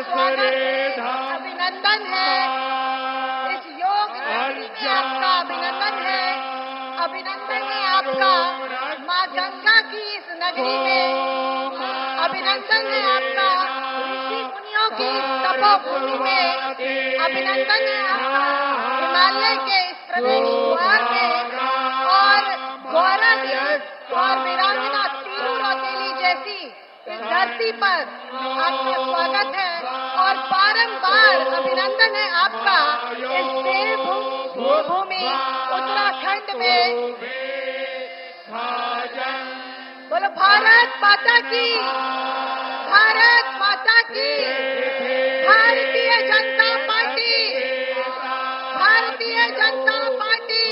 स्वागत है, अभिनंदन है। इस योग नगरी में आपका अभिनंदन है। अभिनंदन है आपका माँ गंगा की इस नगरी में। अभिनंदन है आपका ऋषि मुनियों की तपोभूमि में। अभिनंदन है आपका हिमालय के इस प्रवेश द्वार में। और गौरव और वीरांगना तीरू रौतेली जैसी इस धरती पर आपका स्वागत है। और बारंबार अभिनंदन है आपका इस देवभूमि उत्तराखंड में। बोलो भारत माता की, भारत माता की। Bharatiya Janata party, Bharatiya Janata party.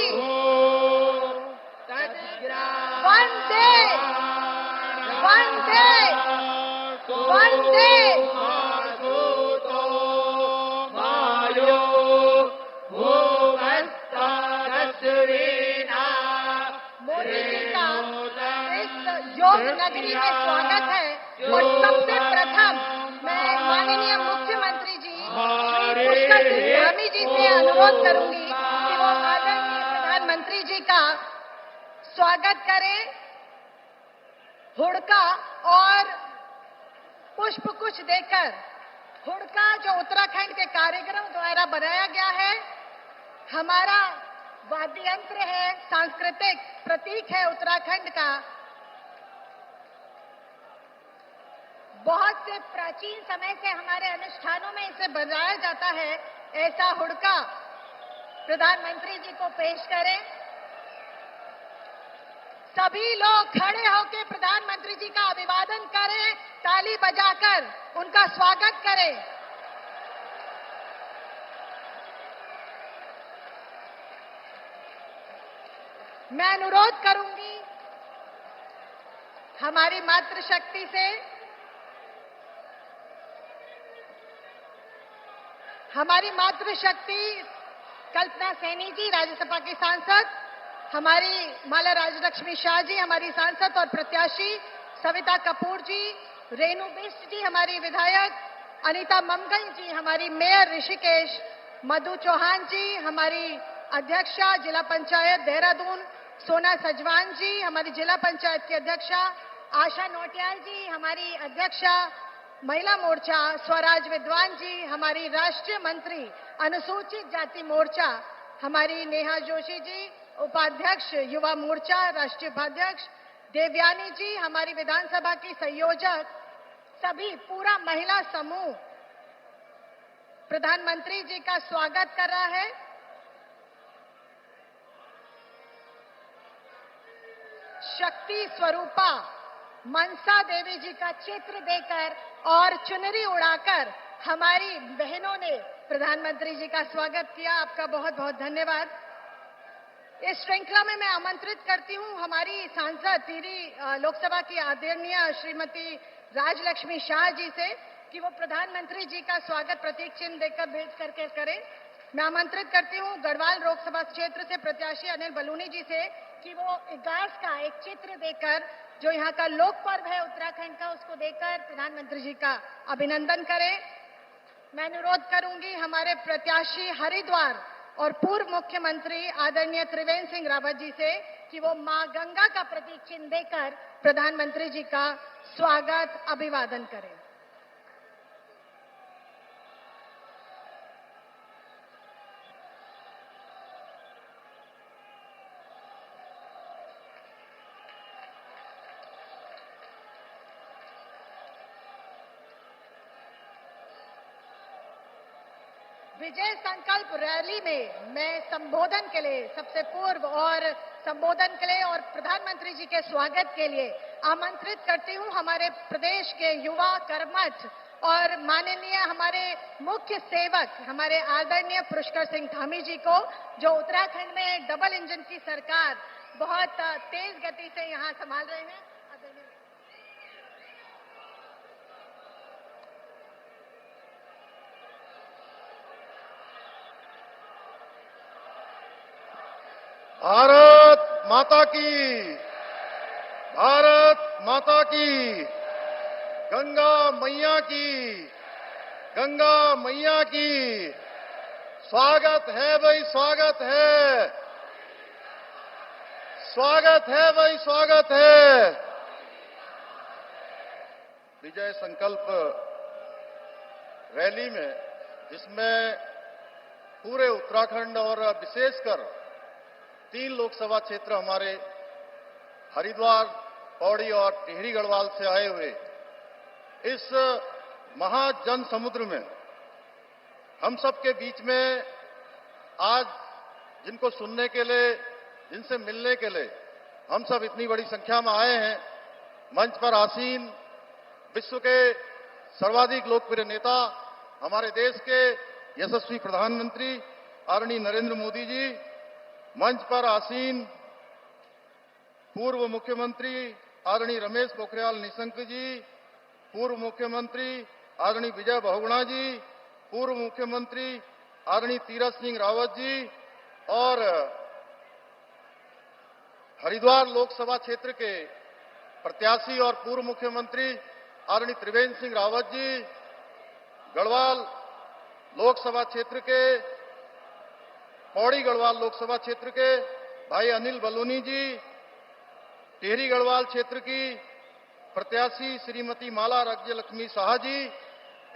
वंदे वंदे वंदे। मोदी जी का इस योग नगरी में स्वागत है। और सबसे प्रथम मैं माननीय मुख्यमंत्री जी श्री पुष्कर सिंह धामी जी से अनुरोध करूंगी कि वो आदरणीय प्रधानमंत्री जी का स्वागत करें। हुड़का और पुष्प कुछ देकर। हुड़का जो उत्तराखंड के कार्यक्रम द्वारा बनाया गया है, हमारा वाद्य यंत्र है, सांस्कृतिक प्रतीक है उत्तराखंड का। बहुत से प्राचीन समय से हमारे अनुष्ठानों में इसे बजाया जाता है। ऐसा हुड़का प्रधानमंत्री जी को पेश करें। सभी लोग खड़े होकर प्रधानमंत्री जी का अभिवादन करें, ताली बजाकर उनका स्वागत करें। मैं अनुरोध करूंगी हमारी मातृशक्ति से, हमारी मातृशक्ति कल्पना सैनी जी राज्यसभा की सांसद, हमारी माला राजलक्ष्मी शाह जी हमारी सांसद और प्रत्याशी, सविता कपूर जी, रेणु बिष्ट जी हमारी विधायक, अनीता मंगल जी हमारी मेयर ऋषिकेश, मधु चौहान जी हमारी अध्यक्षा जिला पंचायत देहरादून, सोना सजवान जी हमारी जिला पंचायत की अध्यक्षा, आशा नोटियाल जी हमारी अध्यक्षा महिला मोर्चा, स्वराज विद्वान जी हमारी राष्ट्रीय मंत्री अनुसूचित जाति मोर्चा, हमारी नेहा जोशी जी उपाध्यक्ष युवा मोर्चा राष्ट्रीय उपाध्यक्ष, देवयानी जी हमारी विधानसभा की संयोजक, सभी पूरा महिला समूह प्रधानमंत्री जी का स्वागत कर रहा है। शक्ति स्वरूपा मनसा देवी जी का चित्र देकर और चुनरी उड़ाकर हमारी बहनों ने प्रधानमंत्री जी का स्वागत किया। आपका बहुत बहुत धन्यवाद। इस श्रृंखला में मैं आमंत्रित करती हूं हमारी सांसद टिहरी लोकसभा की आदरणीय श्रीमती राजलक्ष्मी शाह जी से कि वो प्रधानमंत्री जी का स्वागत प्रतीक चिन्ह देकर भेज करके करें। मैं आमंत्रित करती हूं गढ़वाल लोकसभा क्षेत्र से प्रत्याशी अनिल बलूनी जी से कि वो इगास का एक चित्र देकर, जो यहाँ का लोक पर्व है उत्तराखंड का, उसको देकर प्रधानमंत्री जी का अभिनंदन करें। मैं अनुरोध करूंगी हमारे प्रत्याशी हरिद्वार और पूर्व मुख्यमंत्री आदरणीय त्रिवेंद्र सिंह रावत जी से कि वो मां गंगा का प्रतीक चिन्ह देकर प्रधानमंत्री जी का स्वागत अभिवादन करें। विजय संकल्प रैली में मैं संबोधन के लिए सबसे पूर्व और संबोधन के लिए और प्रधानमंत्री जी के स्वागत के लिए आमंत्रित करती हूं हमारे प्रदेश के युवा कर्मठ और माननीय हमारे मुख्य सेवक हमारे आदरणीय पुष्कर सिंह धामी जी को, जो उत्तराखंड में डबल इंजन की सरकार बहुत तेज गति से यहां संभाल रहे हैं। भारत माता की, भारत माता की, गंगा मैया की, गंगा मैया की स्वागत है भाई, स्वागत है, स्वागत है भाई, स्वागत है। विजय संकल्प रैली में, जिसमें पूरे उत्तराखंड और विशेषकर 3 लोकसभा क्षेत्र हमारे हरिद्वार, पौड़ी और टिहरी गढ़वाल से आए हुए इस महाजन समुद्र में हम सबके बीच में आज जिनको सुनने के लिए, जिनसे मिलने के लिए हम सब इतनी बड़ी संख्या में आए हैं, मंच पर आसीन विश्व के सर्वाधिक लोकप्रिय नेता, हमारे देश के यशस्वी प्रधानमंत्री आदरणीय नरेंद्र मोदी जी, मंच पर आसीन पूर्व मुख्यमंत्री आदरणीय रमेश पोखरियाल निशंक जी, पूर्व मुख्यमंत्री आदरणीय विजय बहुगुणा जी, पूर्व मुख्यमंत्री आदरणीय तीरथ सिंह रावत जी और हरिद्वार लोकसभा क्षेत्र के प्रत्याशी और पूर्व मुख्यमंत्री आदरणीय त्रिवेंद्र सिंह रावत जी, गढ़वाल लोकसभा क्षेत्र के, पौड़ी गढ़वाल लोकसभा क्षेत्र के भाई अनिल बलूनी जी, टिहरी गढ़वाल क्षेत्र की प्रत्याशी श्रीमती माला राज्य लक्ष्मी शाह जी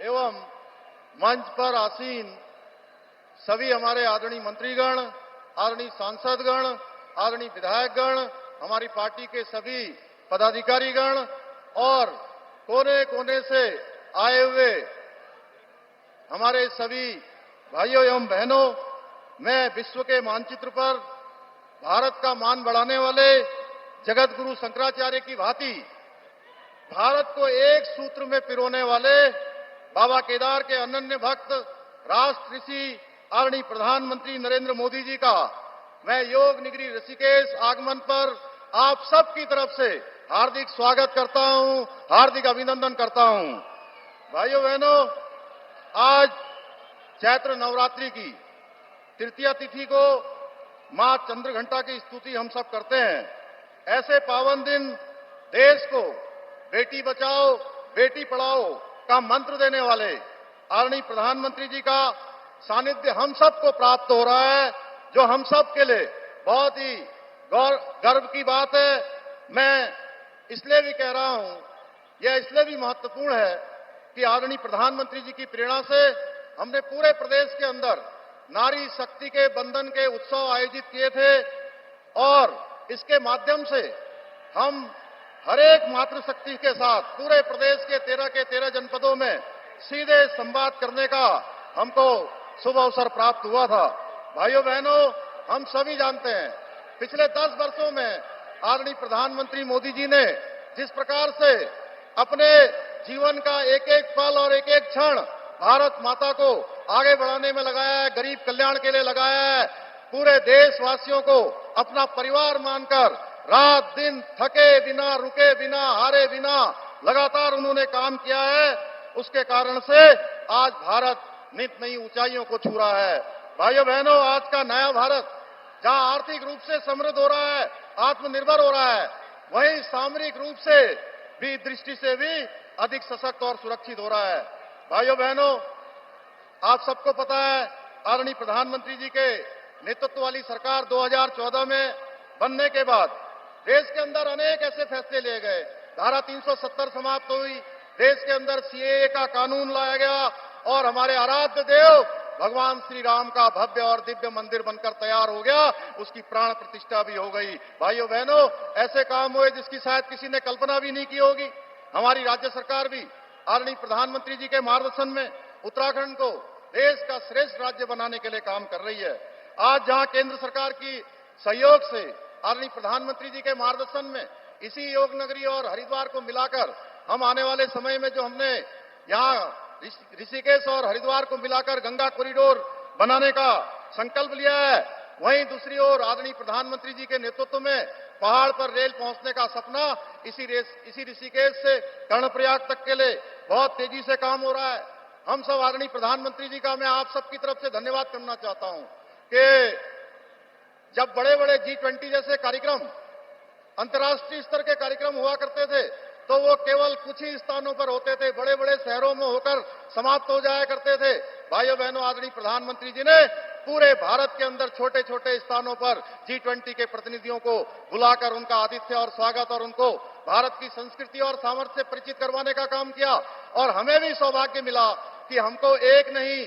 एवं मंच पर आसीन सभी हमारे आदरणीय मंत्रीगण, आदरणीय सांसदगण, आदरणीय विधायकगण, हमारी पार्टी के सभी पदाधिकारीगण और कोने कोने से आए हुए हमारे सभी भाइयों एवं बहनों, मैं विश्व के मानचित्र पर भारत का मान बढ़ाने वाले जगत गुरु शंकराचार्य की भांति भारत को एक सूत्र में पिरोने वाले बाबा केदार के अनन्य भक्त राष्ट्र ऋषि आदरणीय प्रधानमंत्री नरेंद्र मोदी जी का मैं योग निगरी ऋषिकेश आगमन पर आप सबकी तरफ से हार्दिक स्वागत करता हूं, हार्दिक अभिनंदन करता हूं। भाइयों बहनों, आज चैत्र नवरात्रि की तृतीया तिथि को मां चंद्रघंटा की स्तुति हम सब करते हैं। ऐसे पावन दिन देश को बेटी बचाओ बेटी पढ़ाओ का मंत्र देने वाले आदरणीय प्रधानमंत्री जी का सानिध्य हम सबको प्राप्त हो रहा है, जो हम सब के लिए बहुत ही गर्व की बात है। मैं इसलिए भी कह रहा हूं, यह इसलिए भी महत्वपूर्ण है कि आदरणीय प्रधानमंत्री जी की प्रेरणा से हमने पूरे प्रदेश के अंदर नारी शक्ति के बंधन के उत्सव आयोजित किए थे और इसके माध्यम से हम हर एक मातृशक्ति के साथ पूरे प्रदेश के 13 जनपदों में सीधे संवाद करने का हमको शुभ अवसर प्राप्त हुआ था। भाइयों बहनों, हम सभी जानते हैं पिछले 10 वर्षों में आदरणीय प्रधानमंत्री मोदी जी ने जिस प्रकार से अपने जीवन का एक एक पल और एक एक क्षण भारत माता को आगे बढ़ाने में लगाया है, गरीब कल्याण के लिए लगाया है, पूरे देशवासियों को अपना परिवार मानकर रात दिन थके बिना, रुके बिना, हारे बिना लगातार उन्होंने काम किया है। उसके कारण से आज भारत नित नई ऊंचाइयों को छू रहा है। भाइयों बहनों, आज का नया भारत जहां आर्थिक रूप से समृद्ध हो रहा है, आत्मनिर्भर हो रहा है, वहीं सामरिक रूप से भी दृष्टि से भी अधिक सशक्त और सुरक्षित हो रहा है। भाइयों बहनों, आप सबको पता है आदरणीय प्रधानमंत्री जी के नेतृत्व वाली सरकार 2014 में बनने के बाद देश के अंदर अनेक ऐसे फैसले लिए गए। धारा 370 समाप्त हुई, देश के अंदर सीएए का कानून लाया गया और हमारे आराध्य देव भगवान श्री राम का भव्य और दिव्य मंदिर बनकर तैयार हो गया, उसकी प्राण प्रतिष्ठा भी हो गई। भाइयों बहनों, ऐसे काम हुए जिसकी शायद किसी ने कल्पना भी नहीं की होगी। हमारी राज्य सरकार भी आदरणीय प्रधानमंत्री जी के मार्गदर्शन में उत्तराखंड को देश का श्रेष्ठ राज्य बनाने के लिए काम कर रही है। आज जहां केंद्र सरकार की सहयोग से आदरणीय प्रधानमंत्री जी के मार्गदर्शन में इसी योग नगरी और हरिद्वार को मिलाकर हम आने वाले समय में जो हमने यहाँ ऋषिकेश और हरिद्वार को मिलाकर गंगा कॉरिडोर बनाने का संकल्प लिया है, वहीं दूसरी ओर आदरणीय प्रधानमंत्री जी के नेतृत्व में पहाड़ पर रेल पहुंचने का सपना इसी ऋषिकेश से कर्णप्रयाग तक के लिए बहुत तेजी से काम हो रहा है। हम सब आदरणीय प्रधानमंत्री जी का मैं आप सबकी तरफ से धन्यवाद करना चाहता हूं कि जब बड़े बड़े G20 जैसे कार्यक्रम, अंतर्राष्ट्रीय स्तर के कार्यक्रम हुआ करते थे, तो वो केवल कुछ ही स्थानों पर होते थे, बड़े बड़े शहरों में होकर समाप्त हो जाया करते थे। भाइयों बहनों, आदरणीय प्रधानमंत्री जी ने पूरे भारत के अंदर छोटे छोटे स्थानों पर G20 के प्रतिनिधियों को बुलाकर उनका आतिथ्य और स्वागत और उनको भारत की संस्कृति और सामर्थ्य से परिचित करवाने का काम किया। और हमें भी सौभाग्य मिला कि हमको एक नहीं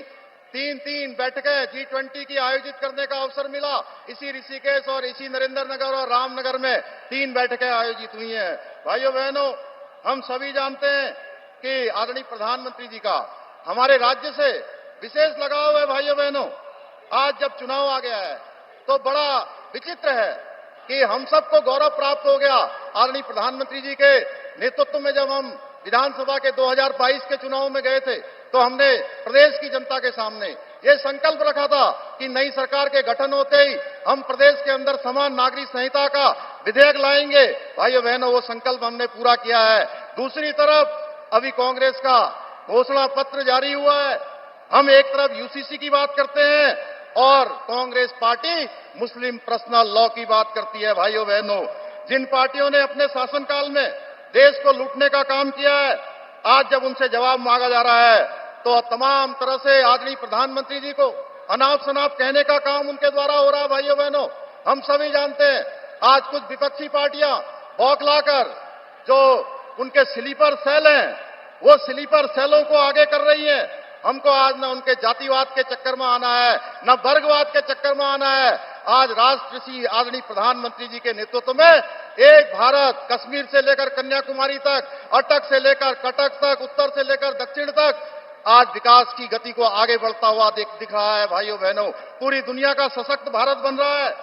तीन बैठकें G20 की आयोजित करने का अवसर मिला। इसी ऋषिकेश और इसी नरेंद्र नगर और रामनगर में 3 बैठकें आयोजित हुई हैं। भाइयों बहनों, हम सभी जानते हैं कि आदरणीय प्रधानमंत्री जी का हमारे राज्य से विशेष लगाव है। भाइयों बहनों, आज जब चुनाव आ गया है तो बड़ा विचित्र है कि हम सबको गौरव प्राप्त हो गया। आदरणीय प्रधानमंत्री जी के नेतृत्व में जब हम विधानसभा के 2022 के चुनाव में गए थे तो हमने प्रदेश की जनता के सामने ये संकल्प रखा था कि नई सरकार के गठन होते ही हम प्रदेश के अंदर समान नागरिक संहिता का विधेयक लाएंगे। भाइयों बहनों, वो संकल्प हमने पूरा किया है। दूसरी तरफ अभी कांग्रेस का घोषणा पत्र जारी हुआ है। हम एक तरफ यूसीसी की बात करते हैं और कांग्रेस पार्टी मुस्लिम पर्सनल लॉ की बात करती है। भाइयों बहनों, जिन पार्टियों ने अपने शासनकाल में देश को लूटने का काम किया है, आज जब उनसे जवाब मांगा जा रहा है तो तमाम तरह से आदरणीय प्रधानमंत्री जी को अनाप शनाप कहने का काम उनके द्वारा हो रहा है। भाइयों बहनों, हम सभी जानते हैं आज कुछ विपक्षी पार्टियां बौखलाकर जो उनके स्लीपर सेल हैं वो स्लीपर सेलों को आगे कर रही हैं। हमको आज न उनके जातिवाद के चक्कर में आना है, न वर्गवाद के चक्कर में आना है। आज राष्ट्र श्री आदरणीय प्रधानमंत्री जी के नेतृत्व में एक भारत, कश्मीर से लेकर कन्याकुमारी तक, अटक से लेकर कटक तक, उत्तर से लेकर दक्षिण तक आज विकास की गति को आगे बढ़ता हुआ दिख रहा है। भाइयों बहनों, पूरी दुनिया का सशक्त भारत बन रहा है।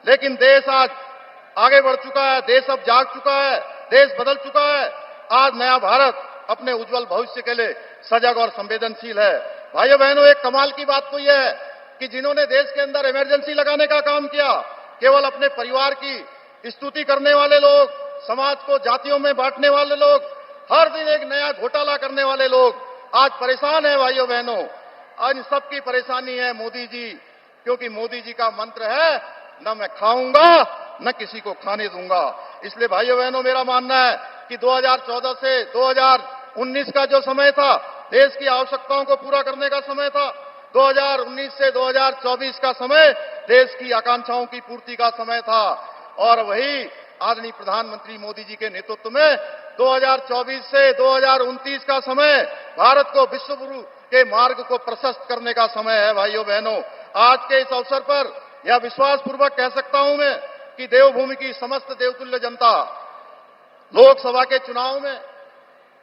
लेकिन देश आज आगे बढ़ चुका है, देश अब जाग चुका है, देश बदल चुका है। आज नया भारत अपने उज्जवल भविष्य के लिए सजग और संवेदनशील है। भाइयों बहनों, एक कमाल की बात तो यह है कि जिन्होंने देश के अंदर इमरजेंसी लगाने का काम किया, केवल अपने परिवार की स्तुति करने वाले लोग, समाज को जातियों में बांटने वाले लोग, हर दिन एक नया घोटाला करने वाले लोग आज परेशान है। भाइयों बहनों, आज सबकी परेशानी है मोदी जी, क्योंकि मोदी जी का मंत्र है न मैं खाऊंगा न किसी को खाने दूंगा। इसलिए भाइयों बहनों, मेरा मानना है कि 2014 से 2019 का जो समय था, देश की आवश्यकताओं को पूरा करने का समय था। 2019 से 2024 का समय देश की आकांक्षाओं की पूर्ति का समय था। और वही आदरणीय प्रधानमंत्री मोदी जी के नेतृत्व में 2024 से 2029 का समय भारत को विश्व गुरु के मार्ग को प्रशस्त करने का समय है। भाइयों बहनों, आज के इस अवसर पर यह विश्वास पूर्वक कह सकता हूं मैं कि देवभूमि की समस्त देवतुल्य जनता लोकसभा के चुनाव में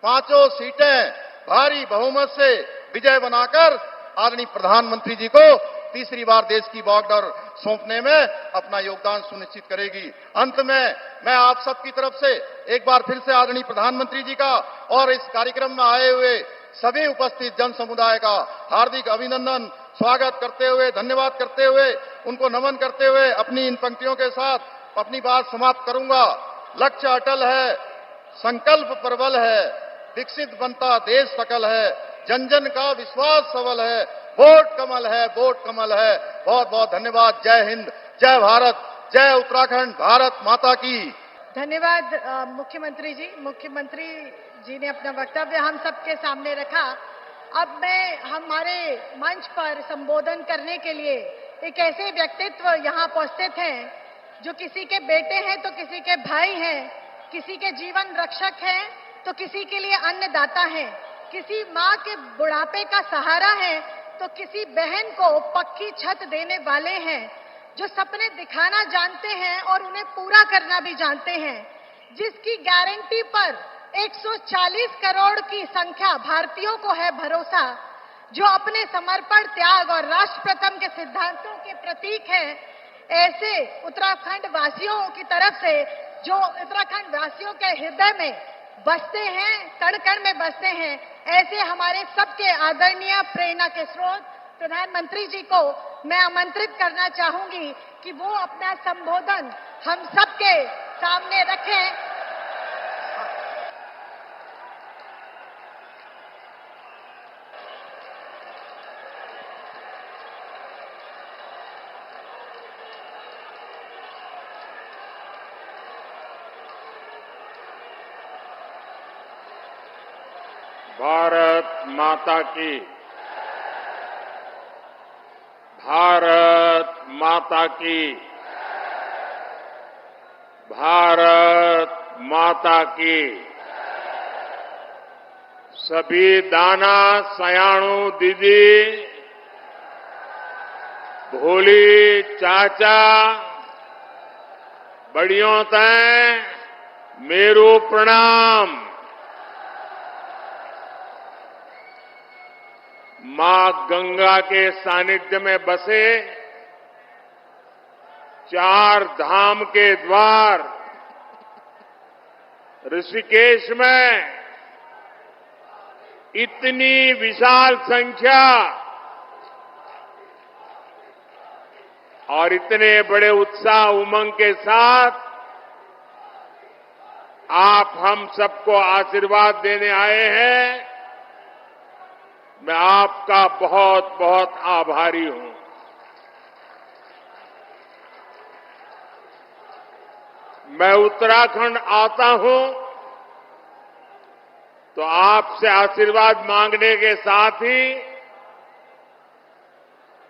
5 सीटें भारी बहुमत से विजय बनाकर आदरणीय प्रधानमंत्री जी को तीसरी बार देश की बॉर्डर सौंपने में अपना योगदान सुनिश्चित करेगी। अंत में मैं आप सबकी तरफ से एक बार फिर से आदरणीय प्रधानमंत्री जी का और इस कार्यक्रम में आए हुए सभी उपस्थित जन समुदाय का हार्दिक अभिनंदन, स्वागत करते हुए, धन्यवाद करते हुए, उनको नमन करते हुए अपनी इन पंक्तियों के साथ अपनी बात समाप्त करूंगा। लक्ष्य अटल है, संकल्प प्रबल है, विकसित बनता देश सकल है, जन जन का विश्वास सबल है, वोट कमल है, वोट कमल है। बहुत बहुत धन्यवाद। जय हिंद, जय भारत, जय उत्तराखंड, भारत माता की। धन्यवाद मुख्यमंत्री जी। मुख्यमंत्री जी ने अपना वक्तव्य हम सबके सामने रखा। अब मैं हमारे मंच पर संबोधन करने के लिए एक ऐसे व्यक्तित्व यहाँ उपस्थित हैं जो किसी के बेटे हैं तो किसी के भाई हैं, किसी के जीवन रक्षक हैं तो किसी के लिए अन्नदाता हैं, किसी माँ के बुढ़ापे का सहारा है तो किसी बहन को पक्की छत देने वाले हैं, जो सपने दिखाना जानते हैं और उन्हें पूरा करना भी जानते हैं, जिसकी गारंटी पर 140 करोड़ की संख्या भारतीयों को है भरोसा, जो अपने समर्पण, त्याग और राष्ट्र प्रथम के सिद्धांतों के प्रतीक हैं। ऐसे उत्तराखंड वासियों की तरफ से, जो उत्तराखंड वासियों के हृदय में बसते हैं, कण कण में बसते हैं, ऐसे हमारे सबके आदरणीय प्रेरणा के स्रोत प्रधानमंत्री जी को मैं आमंत्रित करना चाहूंगी कि वो अपना संबोधन हम सबके सामने रखें। भारत माता की। भारत माता की। भारत माता की। सभी दाना सयाणु दीदी, भोली चाचा, बड़ियों तय मेरू प्रणाम। मां गंगा के सानिध्य में बसे 4 धाम के द्वार ऋषिकेश में इतनी विशाल संख्या और इतने बड़े उत्साह उमंग के साथ आप हम सबको आशीर्वाद देने आए हैं। मैं आपका बहुत बहुत आभारी हूं। मैं उत्तराखंड आता हूं तो आपसे आशीर्वाद मांगने के साथ ही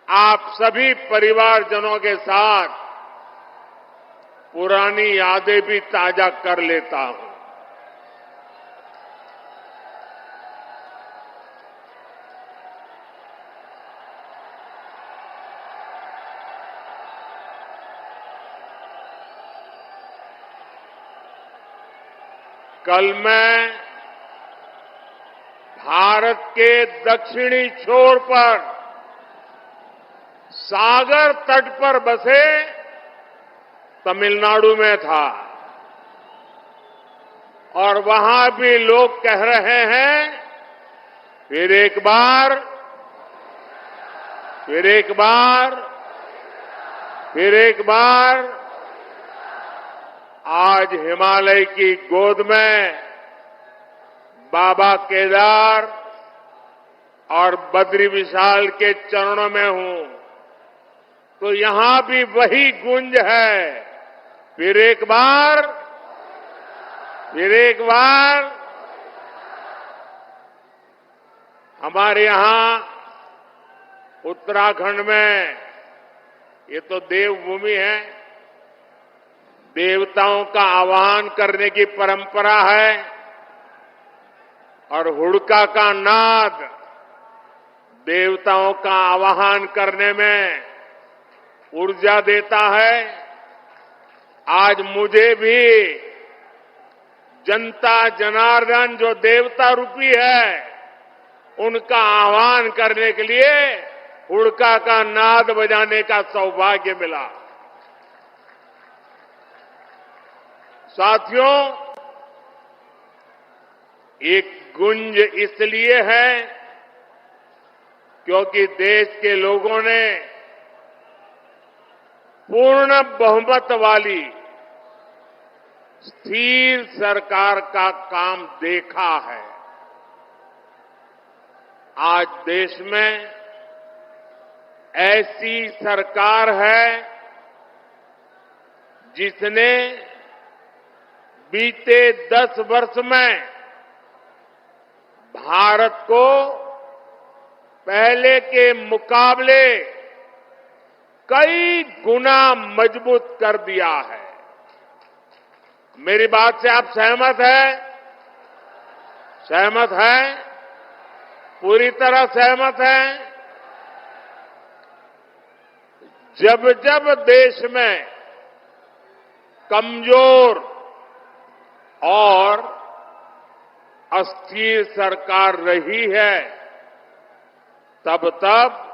आप सभी परिवारजनों के साथ पुरानी यादें भी ताजा कर लेता हूं। कल मैं भारत के दक्षिणी छोर पर सागर तट पर बसे तमिलनाडु में था और वहां भी लोग कह रहे हैं फिर एक बार, फिर एक बार, फिर एक बार। आज हिमालय की गोद में बाबा केदार और बद्री विशाल के चरणों में हूं तो यहां भी वही गूंज है। फिर एक बार, फिर एक बार। हमारे यहां उत्तराखंड में ये तो देवभूमि है, देवताओं का आह्वान करने की परंपरा है और हुड़का का नाद देवताओं का आह्वान करने में ऊर्जा देता है। आज मुझे भी जनता जनार्दन जो देवता रूपी है उनका आह्वान करने के लिए हुड़का का नाद बजाने का सौभाग्य मिला। साथियों, एक गुंज इसलिए है क्योंकि देश के लोगों ने पूर्ण बहुमत वाली स्थिर सरकार का काम देखा है। आज देश में ऐसी सरकार है जिसने बीते 10 वर्ष में भारत को पहले के मुकाबले कई गुना मजबूत कर दिया है। मेरी बात से आप सहमत हैं? सहमत हैं? पूरी तरह सहमत हैं? जब जब देश में कमजोर और अस्थिर सरकार रही है तब तब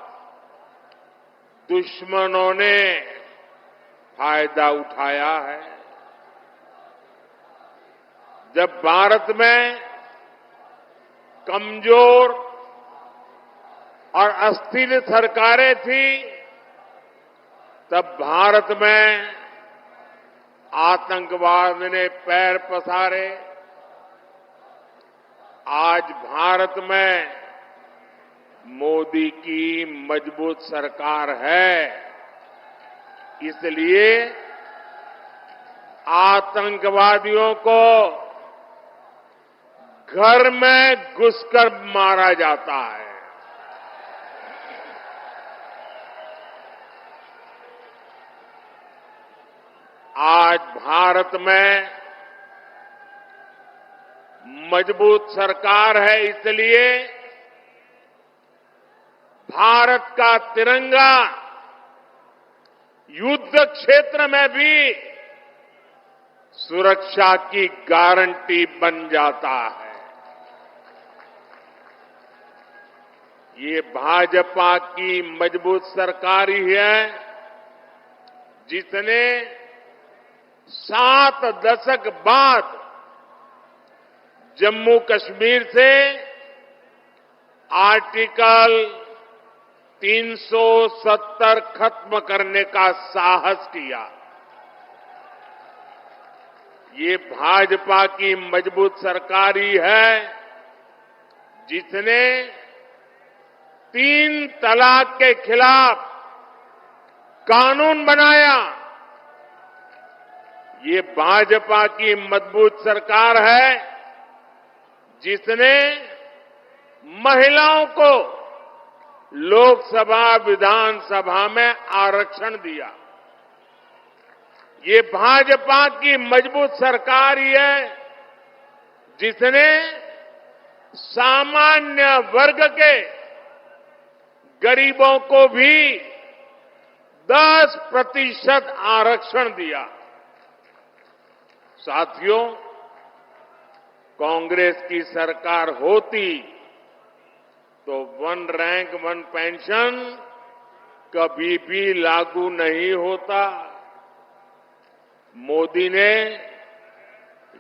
दुश्मनों ने फायदा उठाया है। जब भारत में कमजोर और अस्थिर सरकारें थी तब भारत में आतंकवाद ने पैर पसारे। आज भारत में मोदी की मजबूत सरकार है, इसलिए आतंकवादियों को घर में घुसकर मारा जाता है। आज भारत में मजबूत सरकार है, इसलिए भारत का तिरंगा युद्ध क्षेत्र में भी सुरक्षा की गारंटी बन जाता है। ये भाजपा की मजबूत सरकार ही है जिसने 7 दशक बाद जम्मू कश्मीर से आर्टिकल 370 खत्म करने का साहस किया। ये भाजपा की मजबूत सरकार ही है जिसने 3 तलाक के खिलाफ कानून बनाया। ये भाजपा की मजबूत सरकार है जिसने महिलाओं को लोकसभा विधानसभा में आरक्षण दिया। ये भाजपा की मजबूत सरकार ही है जिसने सामान्य वर्ग के गरीबों को भी 10% आरक्षण दिया। साथियों, कांग्रेस की सरकार होती तो 1 रैंक 1 पेंशन कभी भी लागू नहीं होता। मोदी ने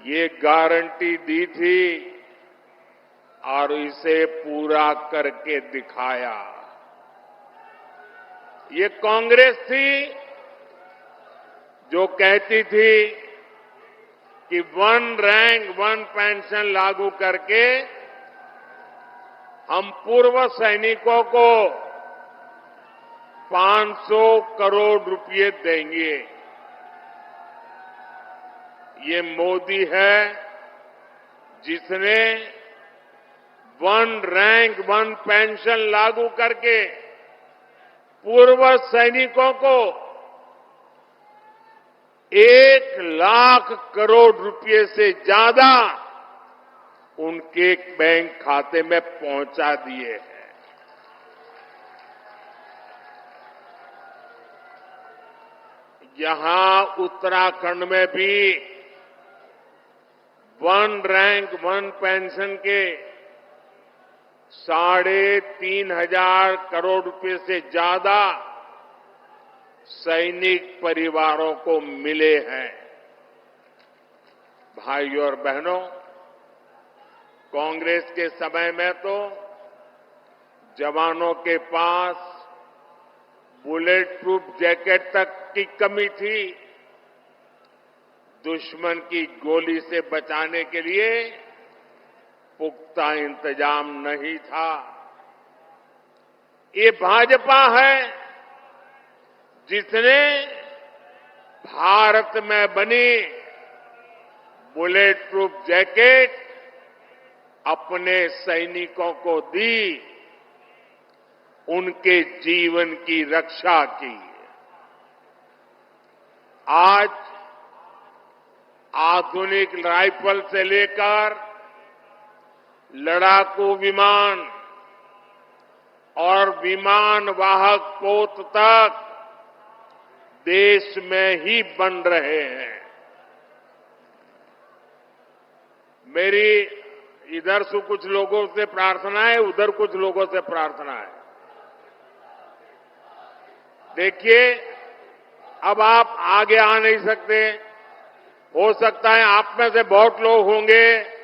ये गारंटी दी थी और इसे पूरा करके दिखाया। ये कांग्रेस थी जो कहती थी कि 1 रैंक 1 पेंशन लागू करके हम पूर्व सैनिकों को 500 करोड़ रुपए देंगे। ये मोदी है जिसने 1 रैंक 1 पेंशन लागू करके पूर्व सैनिकों को 1 लाख करोड़ रुपए से ज्यादा उनके बैंक खाते में पहुंचा दिए हैं। यहां उत्तराखंड में भी 1 रैंक 1 पेंशन के 3,500 करोड़ रुपए से ज्यादा सैनिक परिवारों को मिले हैं। भाइयों और बहनों, कांग्रेस के समय में तो जवानों के पास बुलेट प्रूफ जैकेट तक की कमी थी। दुश्मन की गोली से बचाने के लिए पुख्ता इंतजाम नहीं था। ये भाजपा है जिसने भारत में बनी बुलेट प्रूफ जैकेट अपने सैनिकों को दी, उनके जीवन की रक्षा की। आज आधुनिक राइफल से लेकर लड़ाकू विमान और विमान वाहक पोत तक देश में ही बन रहे हैं। मेरी इधर से कुछ लोगों से प्रार्थना है, उधर कुछ लोगों से प्रार्थना है। देखिए, अब आप आगे आ नहीं सकते। हो सकता है आप में से बहुत लोग होंगे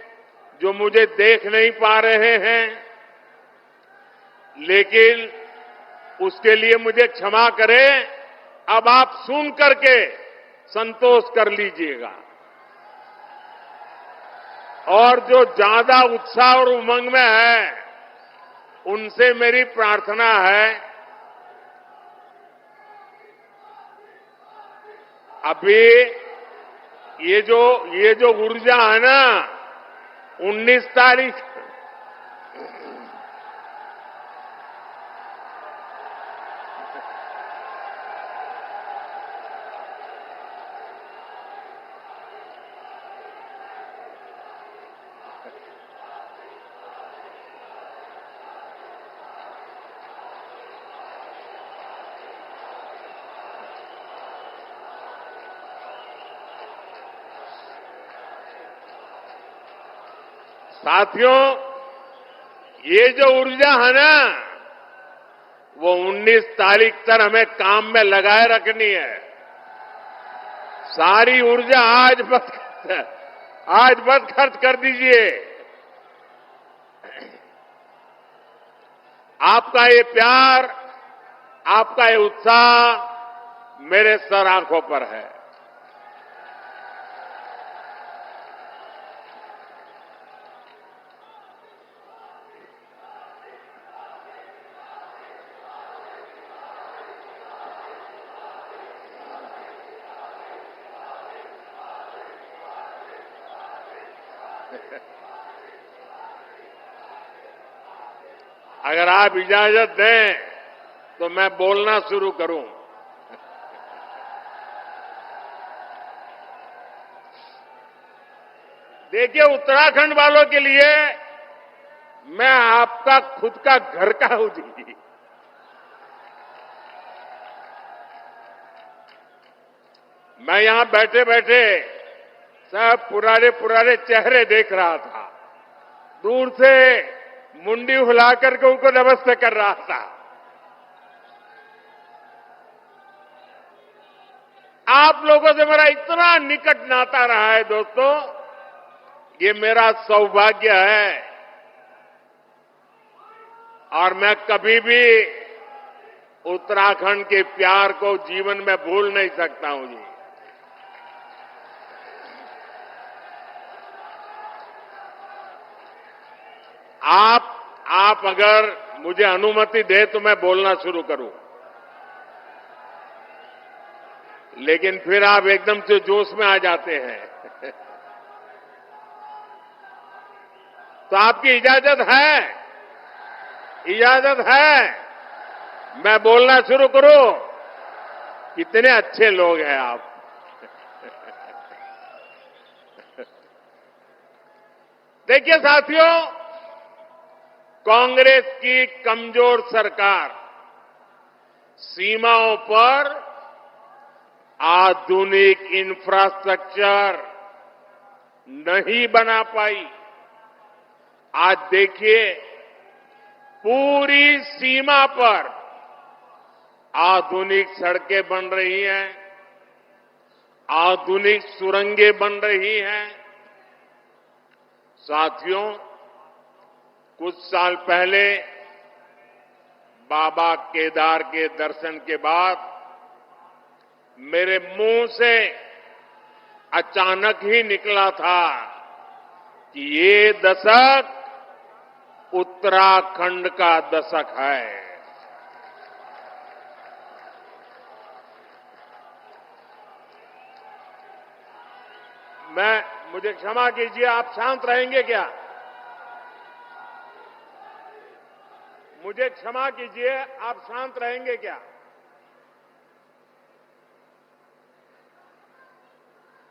जो मुझे देख नहीं पा रहे हैं, लेकिन उसके लिए मुझे क्षमा करें। अब आप सुन करके संतोष कर लीजिएगा। और जो ज्यादा उत्साह और उमंग में है, उनसे मेरी प्रार्थना है, अभी ये जो ऊर्जा है ना, 19 तारीख साथियों, ये जो ऊर्जा है ना, वो 19 तारीख तक हमें काम में लगाए रखनी है। सारी ऊर्जा आज बस खर्च कर दीजिए। आपका ये प्यार, आपका ये उत्साह मेरे सर आंखों पर है। अगर आप इजाजत दें तो मैं बोलना शुरू करूं। देखिए, उत्तराखंड वालों के लिए मैं आपका खुद का घर का हूं जी। मैं यहां बैठे बैठे सब पुराने चेहरे देख रहा था। दूर से मुंडी हिलाकर के उनको नमस्ते कर रहा था। आप लोगों से मेरा इतना निकट नाता रहा है दोस्तों, ये मेरा सौभाग्य है और मैं कभी भी उत्तराखंड के प्यार को जीवन में भूल नहीं सकता हूं जी। आप अगर मुझे अनुमति दे तो मैं बोलना शुरू करूं, लेकिन फिर आप एकदम से जोश में आ जाते हैं। तो आपकी इजाजत है? इजाजत है मैं बोलना शुरू करूं? कितने अच्छे लोग हैं आप। देखिए साथियों, कांग्रेस की कमजोर सरकार सीमाओं पर आधुनिक इंफ्रास्ट्रक्चर नहीं बना पाई। आज देखिए, पूरी सीमा पर आधुनिक सड़कें बन रही हैं, आधुनिक सुरंगें बन रही हैं। साथियों, कुछ साल पहले बाबा केदार के दर्शन के बाद मेरे मुंह से अचानक ही निकला था कि ये दशक उत्तराखंड का दशक है। मुझे क्षमा कीजिए, आप शांत रहेंगे क्या? मुझे क्षमा कीजिए, आप शांत रहेंगे क्या?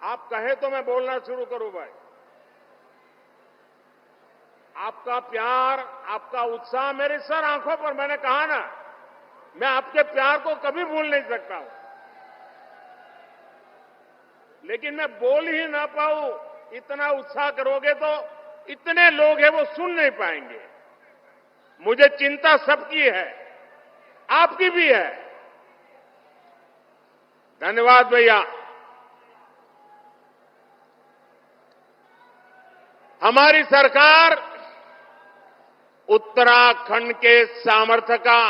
आप कहें तो मैं बोलना शुरू करूं भाई। आपका प्यार, आपका उत्साह मेरे सर आंखों पर, मैंने कहा ना, मैं आपके प्यार को कभी भूल नहीं सकता हूं। लेकिन मैं बोल ही ना पाऊं, इतना उत्साह करोगे तो इतने लोग हैं वो सुन नहीं पाएंगे। मुझे चिंता सबकी है, आपकी भी है। धन्यवाद भैया। हमारी सरकार उत्तराखंड के सामर्थ्य का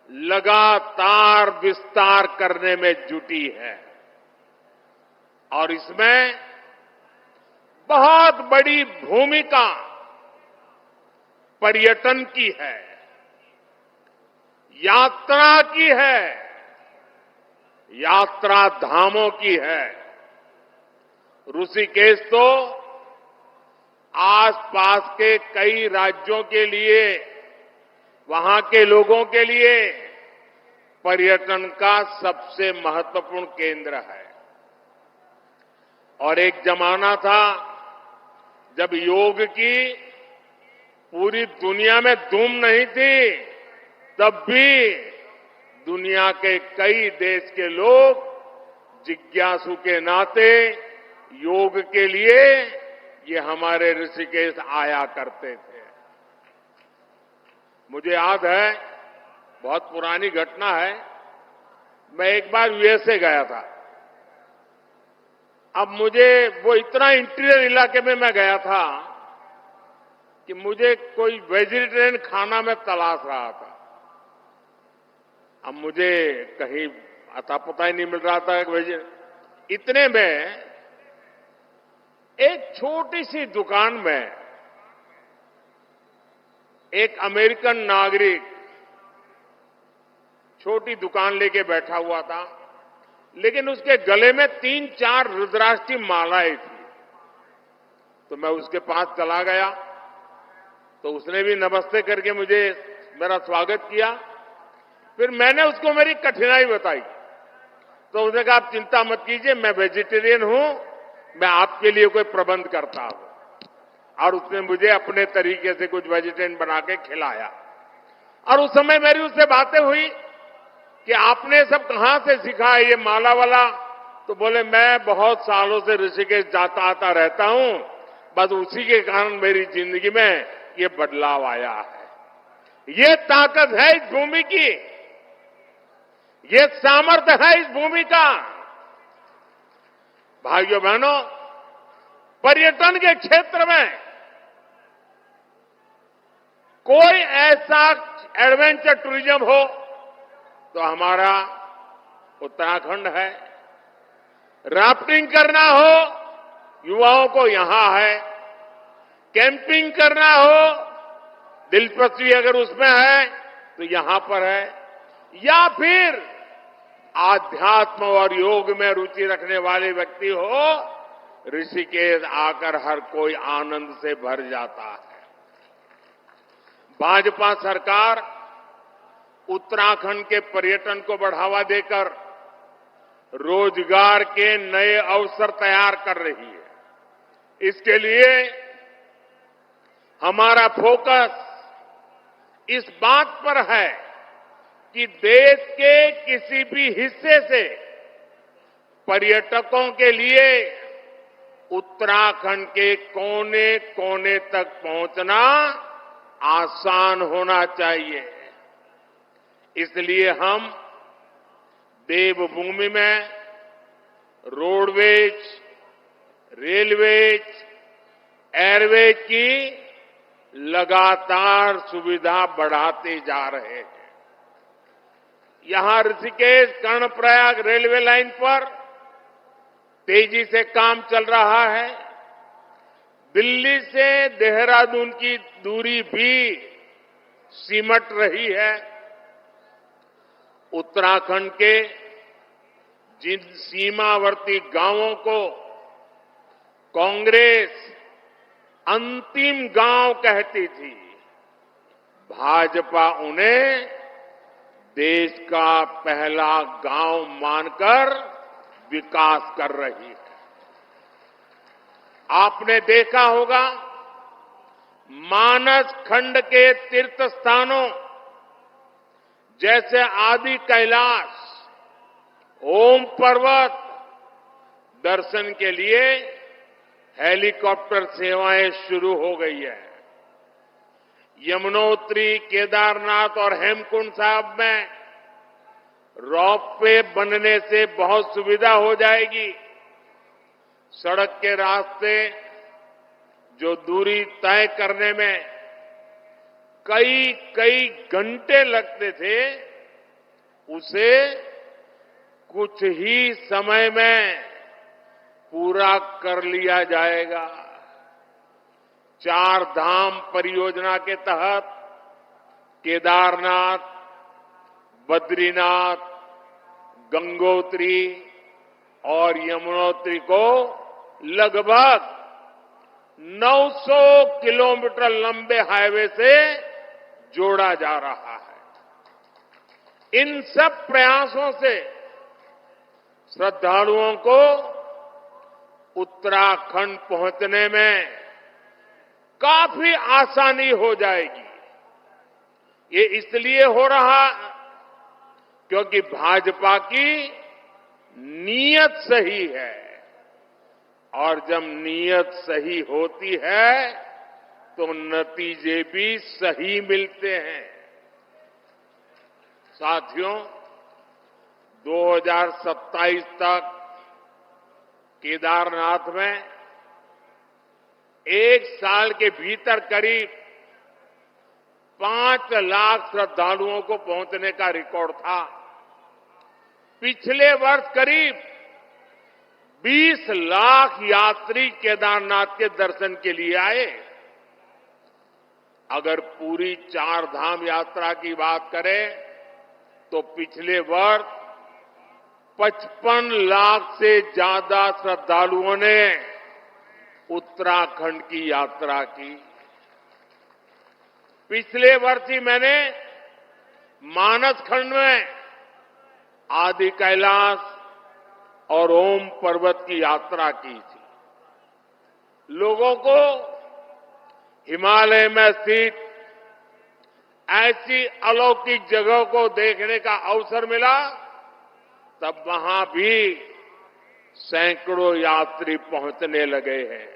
लगातार विस्तार करने में जुटी है और इसमें बहुत बड़ी भूमिका पर्यटन की है, यात्रा की है, यात्रा धामों की है। ऋषिकेश तो आसपास के कई राज्यों के लिए, वहां के लोगों के लिए पर्यटन का सबसे महत्वपूर्ण केंद्र है। और एक जमाना था जब योग की पूरी दुनिया में धूम नहीं थी, तब भी दुनिया के कई देश के लोग जिज्ञासु के नाते योग के लिए ये हमारे ऋषिकेश आया करते थे। मुझे याद है, बहुत पुरानी घटना है, मैं एक बार यूएसए गया था। अब मुझे वो इतना इंटीरियर इलाके में मैं गया था कि मुझे कोई वेजिटेरियन खाना में तलाश रहा था। अब मुझे कहीं अता पता ही नहीं मिल रहा था इतने में एक छोटी सी दुकान में एक अमेरिकन नागरिक छोटी दुकान लेके बैठा हुआ था, लेकिन उसके गले में 3-4 रुद्राक्ष की मालाएं थी। तो मैं उसके पास चला गया, तो उसने भी नमस्ते करके मुझे मेरा स्वागत किया। फिर मैंने उसको मेरी कठिनाई बताई, तो उसने कहा आप चिंता मत कीजिए, मैं वेजिटेरियन हूं, मैं आपके लिए कोई प्रबंध करता हूं। और उसने मुझे अपने तरीके से कुछ वेजिटेरियन बना के खिलाया। और उस समय मेरी उससे बातें हुई कि आपने सब कहां से सीखा है ये माला वाला? तो बोले मैं बहुत सालों से ऋषिकेश जाता आता रहता हूं, बस उसी के कारण मेरी जिंदगी में ये बदलाव आया है। ये ताकत है इस भूमि की, ये सामर्थ्य है इस भूमि का। भाइयों बहनों, पर्यटन के क्षेत्र में कोई ऐसा एडवेंचर टूरिज्म हो तो हमारा उत्तराखंड है। राफ्टिंग करना हो युवाओं को यहां है, कैंपिंग करना हो दिलचस्पी अगर उसमें है तो यहां पर है, या फिर आध्यात्म और योग में रुचि रखने वाले व्यक्ति हो, ऋषिकेश आकर हर कोई आनंद से भर जाता है। भाजपा सरकार उत्तराखंड के पर्यटन को बढ़ावा देकर रोजगार के नए अवसर तैयार कर रही है। इसके लिए हमारा फोकस इस बात पर है कि देश के किसी भी हिस्से से पर्यटकों के लिए उत्तराखंड के कोने कोने तक पहुंचना आसान होना चाहिए। इसलिए हम देवभूमि में रोडवेज, रेलवेज, एयरवेज की लगातार सुविधा बढ़ाते जा रहे हैं। यहां ऋषिकेश कर्णप्रयाग रेलवे लाइन पर तेजी से काम चल रहा है। दिल्ली से देहरादून की दूरी भी सिमट रही है। उत्तराखंड के जिन सीमावर्ती गांवों को कांग्रेस अंतिम गांव कहती थी, भाजपा उन्हें देश का पहला गांव मानकर विकास कर रही है। आपने देखा होगा मानस खंड के तीर्थ स्थानों जैसे आदि कैलाश, ओम पर्वत दर्शन के लिए हेलीकॉप्टर सेवाएं शुरू हो गई है। यमुनोत्री, केदारनाथ और हेमकुंड साहब में रोपवे बनने से बहुत सुविधा हो जाएगी। सड़क के रास्ते जो दूरी तय करने में कई घंटे लगते थे, उसे कुछ ही समय में पूरा कर लिया जाएगा। 4 धाम परियोजना के तहत केदारनाथ, बद्रीनाथ, गंगोत्री और यमुनोत्री को लगभग 900 किलोमीटर लंबे हाईवे से जोड़ा जा रहा है। इन सब प्रयासों से श्रद्धालुओं को उत्तराखंड पहुंचने में काफी आसानी हो जाएगी। ये इसलिए हो रहा क्योंकि भाजपा की नीयत सही है, और जब नीयत सही होती है तो नतीजे भी सही मिलते हैं। साथियों, 2027 तक केदारनाथ में एक साल के भीतर करीब 5 लाख श्रद्धालुओं को पहुंचने का रिकॉर्ड था। पिछले वर्ष करीब 20 लाख यात्री केदारनाथ के दर्शन के लिए आए। अगर पूरी 4 धाम यात्रा की बात करें तो पिछले वर्ष 55 लाख से ज्यादा श्रद्धालुओं ने उत्तराखंड की यात्रा की। पिछले वर्ष ही मैंने मानस खंड में आदि कैलाश और ओम पर्वत की यात्रा की थी। लोगों को हिमालय में स्थित ऐसी अलौकिक जगह को देखने का अवसर मिला, तब वहां भी सैकड़ों यात्री पहुंचने लगे हैं।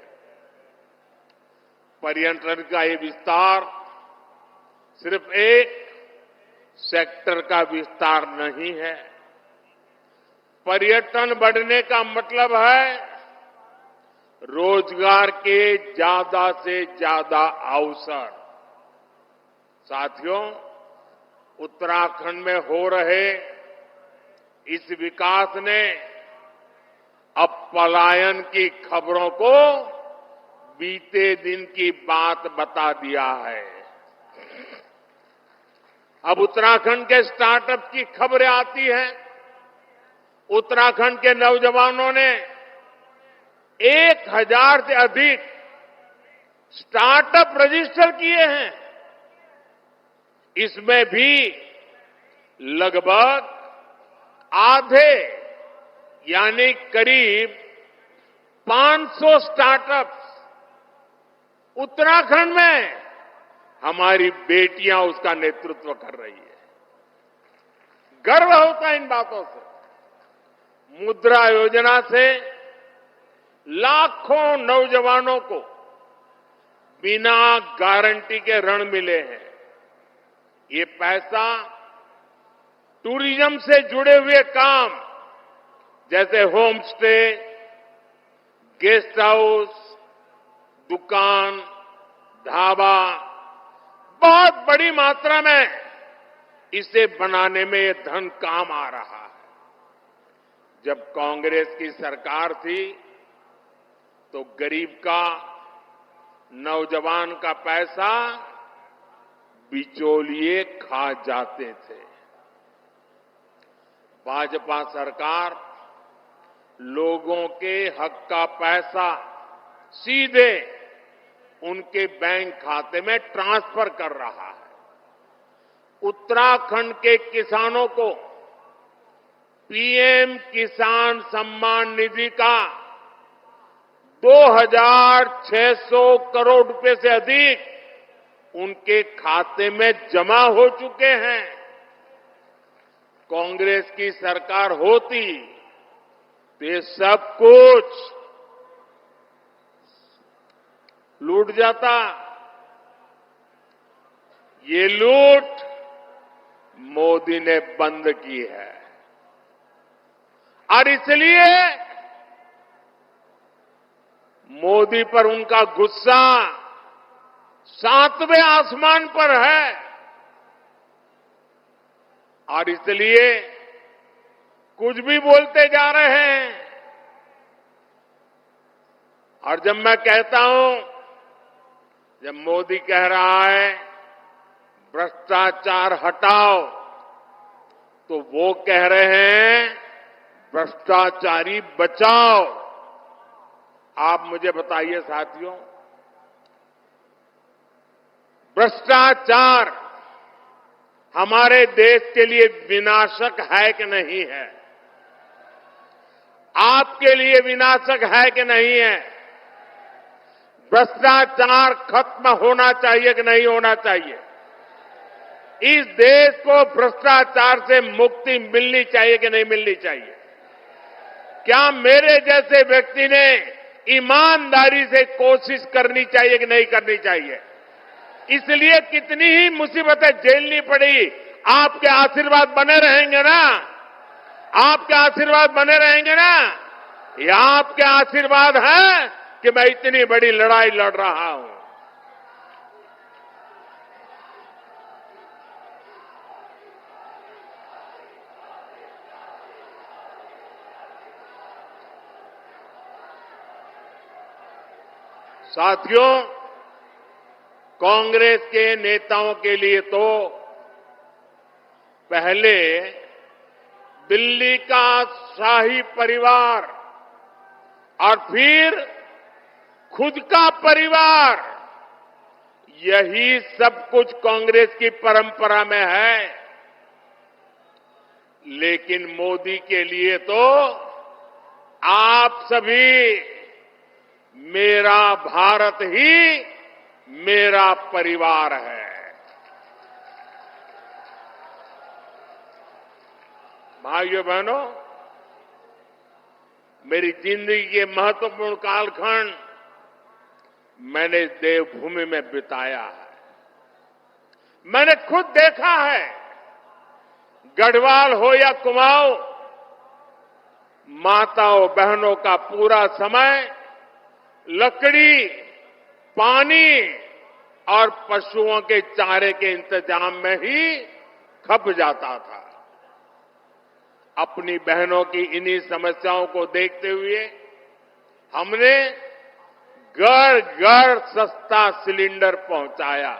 पर्यटन का ये विस्तार सिर्फ एक सेक्टर का विस्तार नहीं है। पर्यटन बढ़ने का मतलब है रोजगार के ज्यादा से ज्यादा अवसर। साथियों, उत्तराखंड में हो रहे इस विकास ने अब पलायन की खबरों को बीते दिन की बात बता दिया है। अब उत्तराखंड के स्टार्टअप की खबरें आती हैं। उत्तराखंड के नौजवानों ने 1000 से अधिक स्टार्टअप रजिस्टर किए हैं। इसमें भी लगभग आधे यानी करीब 500 स्टार्टअप्स उत्तराखंड में हमारी बेटियां उसका नेतृत्व कर रही है। गर्व होता है इन बातों से। मुद्रा योजना से लाखों नौजवानों को बिना गारंटी के ऋण मिले हैं। ये पैसा टूरिज्म से जुड़े हुए काम जैसे होम स्टे, गेस्ट हाउस, दुकान, ढाबा, बहुत बड़ी मात्रा में इसे बनाने में ये धन काम आ रहा है। जब कांग्रेस की सरकार थी तो गरीब का, नौजवान का पैसा बिचौलिए खा जाते थे। भाजपा सरकार लोगों के हक का पैसा सीधे उनके बैंक खाते में ट्रांसफर कर रहा है। उत्तराखंड के किसानों को पीएम किसान सम्मान निधि का 2600 करोड़ रुपए से अधिक उनके खाते में जमा हो चुके हैं। कांग्रेस की सरकार होती तो ये सब कुछ लूट जाता। ये लूट मोदी ने बंद की है और इसलिए मोदी पर उनका गुस्सा 7वें आसमान पर है। और इसलिए कुछ भी बोलते जा रहे हैं। और जब मैं कहता हूं, जब मोदी कह रहा है भ्रष्टाचार हटाओ, तो वो कह रहे हैं भ्रष्टाचारी बचाओ। आप मुझे बताइए साथियों, भ्रष्टाचार हमारे देश के लिए विनाशक है कि नहीं है? आपके लिए विनाशक है कि नहीं है? भ्रष्टाचार खत्म होना चाहिए कि नहीं होना चाहिए? इस देश को भ्रष्टाचार से मुक्ति मिलनी चाहिए कि नहीं मिलनी चाहिए? क्या मेरे जैसे व्यक्ति ने ईमानदारी से कोशिश करनी चाहिए कि नहीं करनी चाहिए? इसलिए कितनी ही मुसीबतें झेलनी पड़ी, आपके आशीर्वाद बने रहेंगे ना? आपके आशीर्वाद बने रहेंगे ना? ये आपके आशीर्वाद है कि मैं इतनी बड़ी लड़ाई लड़ रहा हूं। साथियों, कांग्रेस के नेताओं के लिए तो पहले दिल्ली का शाही परिवार और फिर खुद का परिवार, यही सब कुछ कांग्रेस की परंपरा में है। लेकिन मोदी के लिए तो आप सभी, मेरा भारत ही मेरा परिवार है। भाइयों बहनों, मेरी जिंदगी के महत्वपूर्ण कालखंड मैंने इस देवभूमि में बिताया है। मैंने खुद देखा है, गढ़वाल हो या कुमाऊं, माताओं बहनों का पूरा समय लकड़ी, पानी और पशुओं के चारे के इंतजाम में ही खप जाता था। अपनी बहनों की इन्हीं समस्याओं को देखते हुए हमने घर घर सस्ता सिलेंडर पहुंचाया।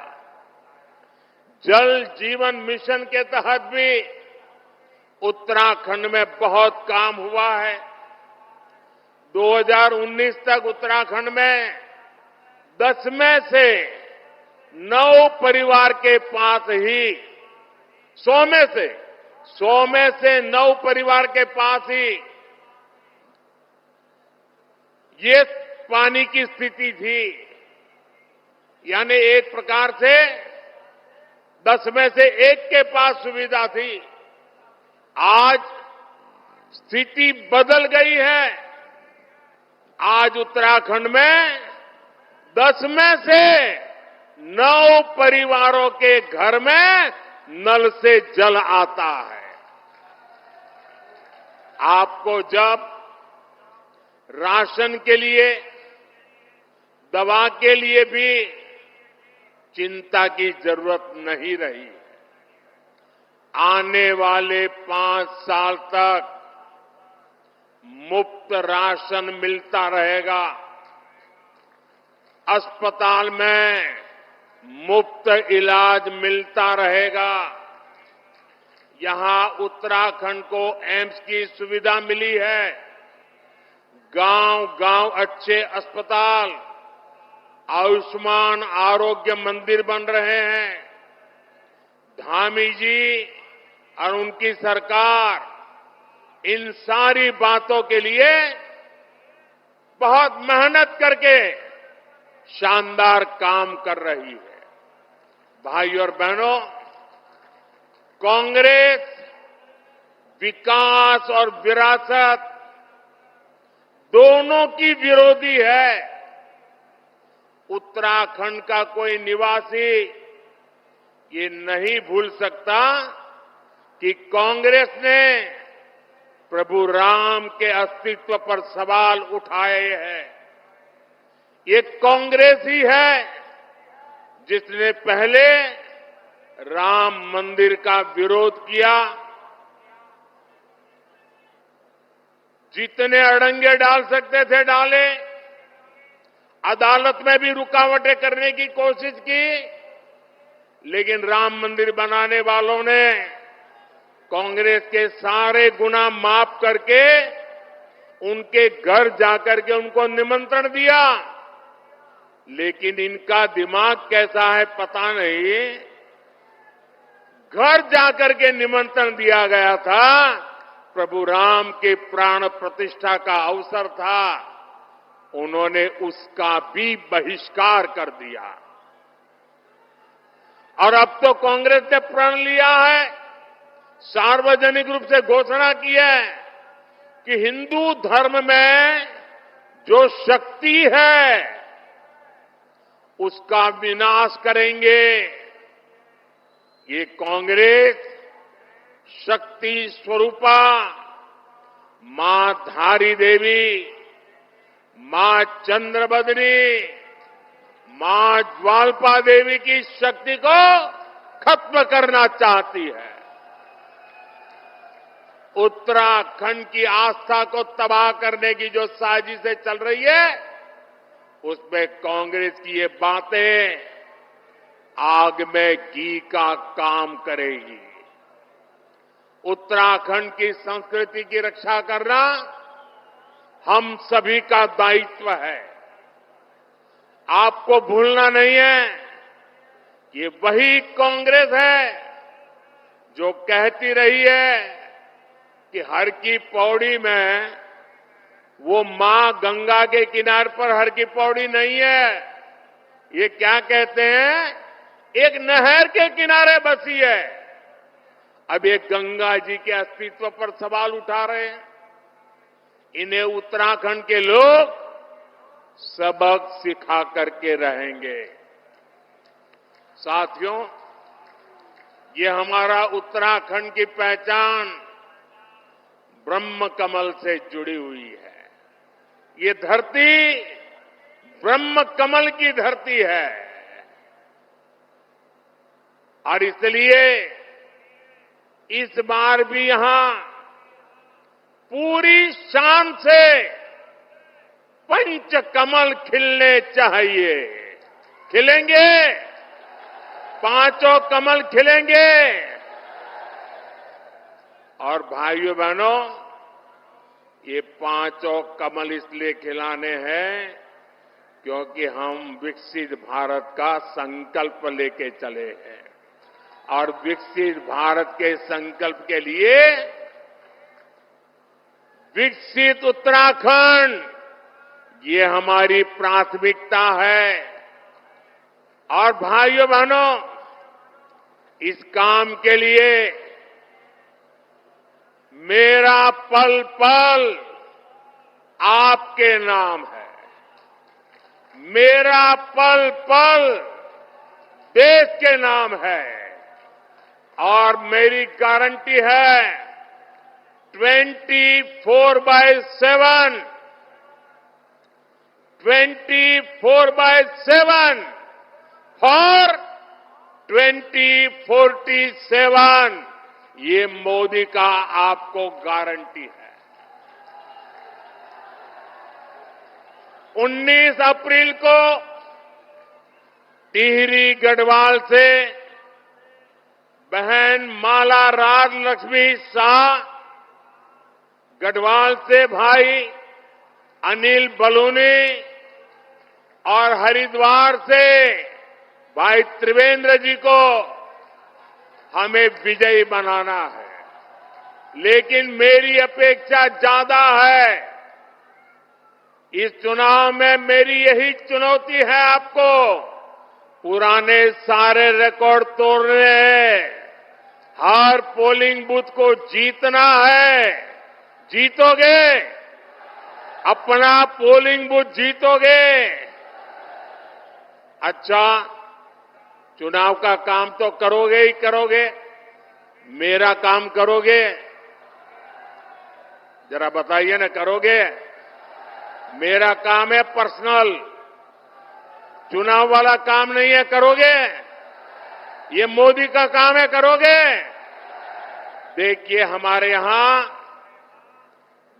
जल जीवन मिशन के तहत भी उत्तराखंड में बहुत काम हुआ है। 2019 तक उत्तराखंड में 10 में से 9 परिवार के पास ही 100 में से 9 परिवार के पास ही ये पानी की स्थिति थी। यानी एक प्रकार से 10 में से 1 के पास सुविधा थी। आज स्थिति बदल गई है। आज उत्तराखंड में 10 में से 9 परिवारों के घर में नल से जल आता है। आपको जब राशन के लिए, दवा के लिए भी चिंता की जरूरत नहीं रही। आने वाले 5 साल तक मुफ्त राशन मिलता रहेगा। अस्पताल में मुफ्त इलाज मिलता रहेगा। यहां उत्तराखंड को एम्स की सुविधा मिली है। गांव-गांव अच्छे अस्पताल, आयुष्मान आरोग्य मंदिर बन रहे हैं। धामी जी और उनकी सरकार इन सारी बातों के लिए बहुत मेहनत करके शानदार काम कर रही है। भाइयों और बहनों, कांग्रेस विकास और विरासत दोनों की विरोधी है। उत्तराखंड का कोई निवासी ये नहीं भूल सकता कि कांग्रेस ने प्रभु राम के अस्तित्व पर सवाल उठाए हैं। ये कांग्रेस ही है जिसने पहले राम मंदिर का विरोध किया। जितने अड़ंगे डाल सकते थे डाले। अदालत में भी रुकावटें करने की कोशिश की, लेकिन राम मंदिर बनाने वालों ने कांग्रेस के सारे गुनाह माफ करके उनके घर जाकर के उनको निमंत्रण दिया लेकिन इनका दिमाग कैसा है पता नहीं। घर जाकर के निमंत्रण दिया गया था, प्रभु राम के प्राण प्रतिष्ठा का अवसर था, उन्होंने उसका भी बहिष्कार कर दिया। और अब तो कांग्रेस ने प्रण लिया है, सार्वजनिक रूप से घोषणा की है कि हिंदू धर्म में जो शक्ति है उसका विनाश करेंगे। ये कांग्रेस शक्ति स्वरूपा मां धारी देवी, मां चंद्रबदनी, मां ज्वालपा देवी की शक्ति को खत्म करना चाहती है। उत्तराखंड की आस्था को तबाह करने की जो साजिशें चल रही है, उसमें कांग्रेस की ये बातें आग में घी का काम करेगी। उत्तराखंड की संस्कृति की रक्षा करना हम सभी का दायित्व है। आपको भूलना नहीं है, ये वही कांग्रेस है जो कहती रही है कि हर की पौड़ी में वो मां गंगा के किनारे पर हर की पौड़ी नहीं है। ये क्या कहते हैं, एक नहर के किनारे बसी है। अब ये गंगा जी के अस्तित्व पर सवाल उठा रहे हैं। इन्हें उत्तराखंड के लोग सबक सिखा करके रहेंगे। साथियों, ये हमारा उत्तराखंड की पहचान ब्रह्म कमल से जुड़ी हुई है। ये धरती ब्रह्म कमल की धरती है और इसलिए इस बार भी यहां पूरी शान से पंच कमल खिलने चाहिए। खिलेंगे, पांचों कमल खिलेंगे। और भाइयों बहनों, ये पांचों कमल इसलिए खिलाने हैं क्योंकि हम विकसित भारत का संकल्प लेके चले हैं। और विकसित भारत के संकल्प के लिए विकसित उत्तराखंड, ये हमारी प्राथमिकता है। और भाइयों बहनों, इस काम के लिए मेरा पल पल आपके नाम है। मेरा पल पल देश के नाम है। और मेरी गारंटी है 24/7 फॉर 2047, ये मोदी का आपको गारंटी है। 19 अप्रैल को टिहरी गढ़वाल से बहन माला राजलक्ष्मी शाह, गढ़वाल से भाई अनिल बलूनी और हरिद्वार से भाई त्रिवेंद्र जी को हमें विजयी बनाना है। लेकिन मेरी अपेक्षा ज्यादा है। इस चुनाव में मेरी यही चुनौती है आपको, पुराने सारे रिकॉर्ड तोड़ने हैं। हर पोलिंग बूथ को जीतना है। जीतोगे? अपना पोलिंग बूथ जीतोगे? अच्छा, चुनाव का काम तो करोगे ही करोगे, मेरा काम करोगे? जरा बताइए ना, करोगे? मेरा काम है पर्सनल, चुनाव वाला काम नहीं है। करोगे? ये मोदी का काम है, करोगे? देखिए, हमारे यहां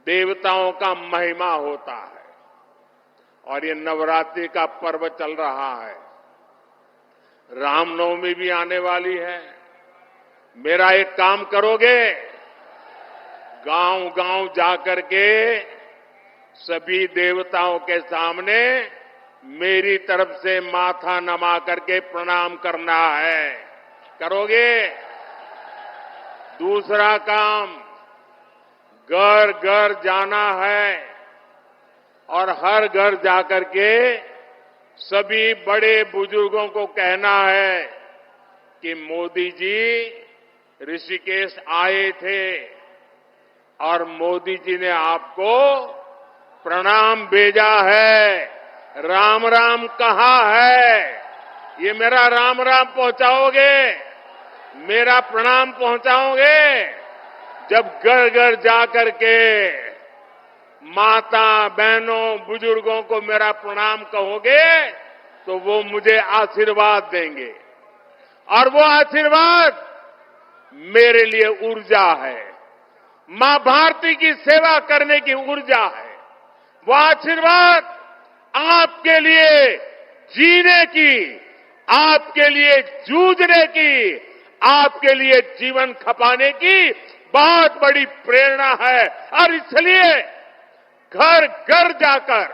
देवताओं का महिमा होता है और ये नवरात्रि का पर्व चल रहा है। रामनवमी भी आने वाली है। मेरा एक काम करोगे? गांव-गांव जाकर के सभी देवताओं के सामने मेरी तरफ से माथा नमा करके प्रणाम करना है। करोगे? दूसरा काम, घर घर जाना है और हर घर जाकर के सभी बड़े बुजुर्गों को कहना है कि मोदी जी ऋषिकेश आए थे और मोदी जी ने आपको प्रणाम भेजा है, राम राम कहा है। ये मेरा राम राम पहुंचाओगे, मेरा प्रणाम पहुंचाओगे? जब घर घर जाकर के माता बहनों बुजुर्गों को मेरा प्रणाम कहोगे तो वो मुझे आशीर्वाद देंगे और वो आशीर्वाद मेरे लिए ऊर्जा है, मां भारती की सेवा करने की ऊर्जा है। वो आशीर्वाद आपके लिए जीने की, आपके लिए जूझने की, आपके लिए जीवन खपाने की बहुत बड़ी प्रेरणा है। और इसलिए घर घर जाकर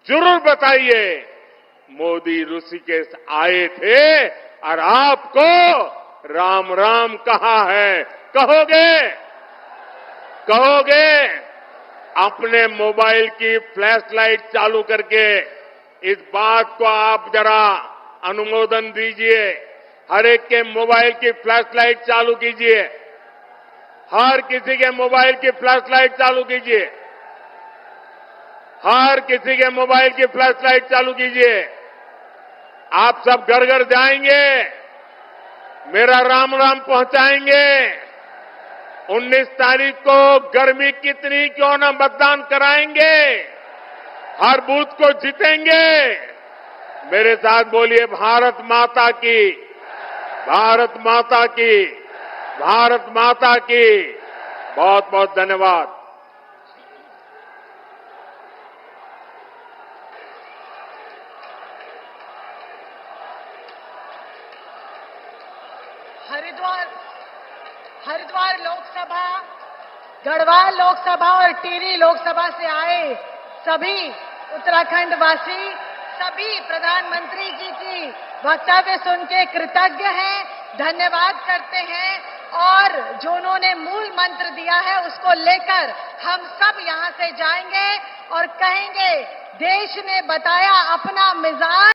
जरूर बताइए मोदी ऋषिकेश आए थे और आपको राम राम कहा है। कहोगे? कहोगे? अपने मोबाइल की फ्लैश लाइट चालू करके इस बात को आप जरा अनुमोदन दीजिए। हर एक के मोबाइल की फ्लैश लाइट चालू कीजिए, हर किसी के मोबाइल की फ्लैश लाइट चालू कीजिए, हर किसी के मोबाइल की फ्लैश लाइट चालू कीजिए। आप सब घर घर जाएंगे, मेरा राम राम पहुंचाएंगे। 19 तारीख को गर्मी कितनी क्यों न मतदान कराएंगे, हर बूथ को जीतेंगे। मेरे साथ बोलिए भारत माता की, भारत माता की, भारत माता की। बहुत बहुत धन्यवाद। हरिद्वार लोकसभा, गढ़वाल लोकसभा और टिहरी लोकसभा से आए सभी उत्तराखंड वासी सभी प्रधानमंत्री जी की वक्तव्य सुन के कृतज्ञ हैं, धन्यवाद करते हैं और जो उन्होंने मूल मंत्र दिया है उसको लेकर हम सब यहां से जाएंगे और कहेंगे देश ने बताया अपना मिजाज।